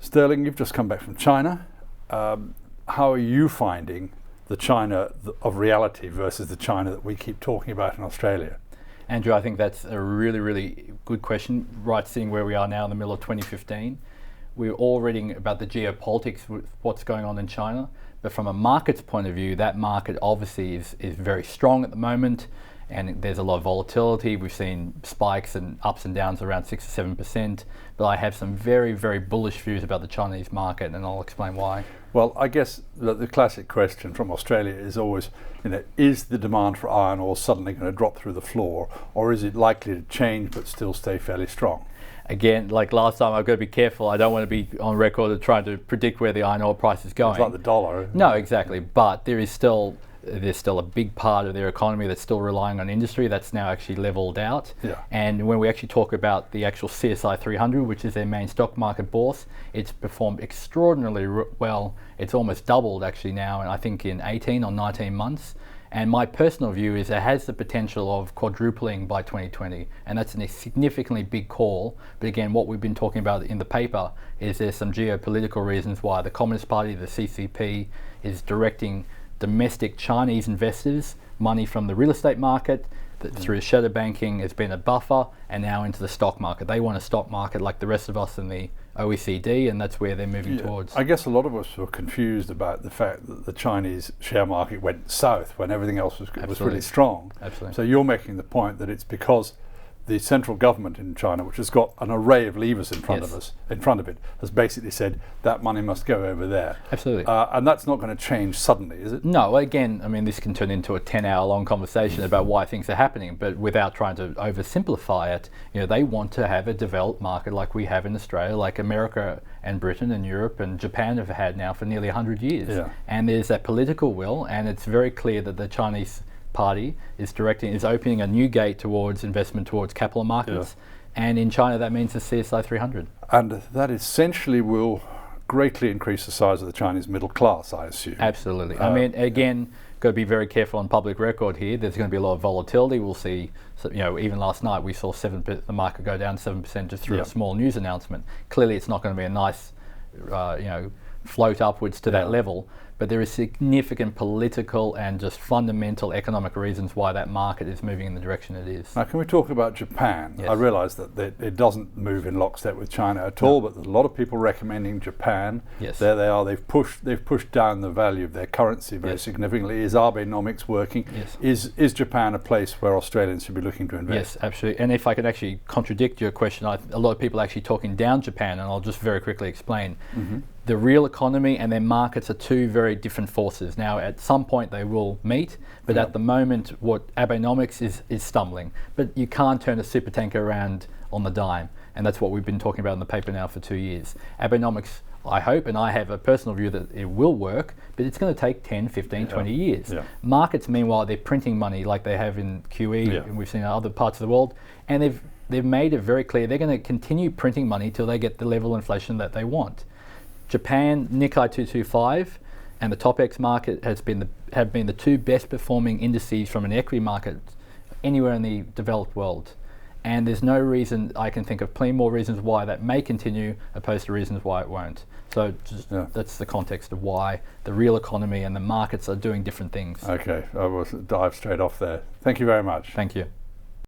Sterling, you've just come back from China. How are you finding the China of reality versus the China that we keep talking about in Australia? Andrew, I think that's a really, really good question. Right, seeing where we are now in the middle of 2015. We're all reading about the geopolitics, with what's going on in China. But from a market's point of view, that market obviously is very strong at the moment. And there's a lot of volatility. We've seen spikes and ups and downs around 6 or 7%. But I have some very, very bullish views about the Chinese market, and I'll explain why. Well, I guess the classic question from Australia is always, is the demand for iron ore suddenly going to drop through the floor, or is it likely to change but still stay fairly strong? Again, like last time, I've got to be careful. I don't want to be on record of trying to predict where the iron ore price is going. It's like the dollar. No, exactly. But there's still a big part of their economy that's still relying on industry that's now actually leveled out. Yeah. And when we actually talk about the actual CSI 300, which is their main stock market bourse, it's performed extraordinarily well. It's almost doubled actually now, and I think in 18 or 19 months. And my personal view is it has the potential of quadrupling by 2020, and that's a significantly big call. But again, what we've been talking about in the paper is there's some geopolitical reasons why the Communist Party, the CCP, is directing domestic Chinese investors money from the real estate market through shadow banking has been a buffer, and now into the stock market. They want a stock market like the rest of us in the OECD, and that's where they're moving towards. I guess a lot of us were confused about the fact that the Chinese share market went south when everything else was really strong. Absolutely. So you're making the point that it's because the central government in China, which has got an array of levers in front of it, has basically said that money must go over there. Absolutely. And that's not going to change suddenly, is it? No, again, I mean, this can turn into a 10-hour long conversation about why things are happening, but without trying to oversimplify it, they want to have a developed market like we have in Australia, like America and Britain and Europe and Japan have had now for nearly 100 years. Yeah. And there's that political will, and it's very clear that the Chinese Party is opening a new gate towards investment towards capital markets, and in China that means the CSI 300. And that essentially will greatly increase the size of the Chinese middle class, I assume. Absolutely. I mean, again, got to be very careful on public record here. There's going to be a lot of volatility. We'll see, even last night we saw the market go down 7% just through a small news announcement. Clearly, it's not going to be a nice, float upwards to that level. But there is significant political and just fundamental economic reasons why that market is moving in the direction it is. Now, can we talk about Japan? Yes. I realise that it doesn't move in lockstep with China at all, but there's a lot of people recommending Japan. Yes. There they are. They've pushed down the value of their currency very significantly. Is Abenomics working? Yes. Is Japan a place where Australians should be looking to invest? Yes, absolutely. And if I could actually contradict your question, a lot of people are actually talking down Japan, and I'll just very quickly explain. Mm-hmm. The real economy and their markets are two very different forces. Now, at some point they will meet, but at the moment, what Abenomics is stumbling. But you can't turn a supertanker around on the dime, and that's what we've been talking about in the paper now for 2 years. Abenomics, I hope, and I have a personal view that it will work, but it's going to take 10, 15, 20 years. Yeah. Markets, meanwhile, they're printing money like they have in QE, and we've seen in other parts of the world, and they've made it very clear they're going to continue printing money till they get the level of inflation that they want. Japan, Nikkei 225, and the TopX market have been the two best performing indices from an equity market anywhere in the developed world. And there's no reason I can think of plenty more reasons why that may continue opposed to reasons why it won't. So that's the context of why the real economy and the markets are doing different things. Okay, I will dive straight off there. Thank you very much. Thank you.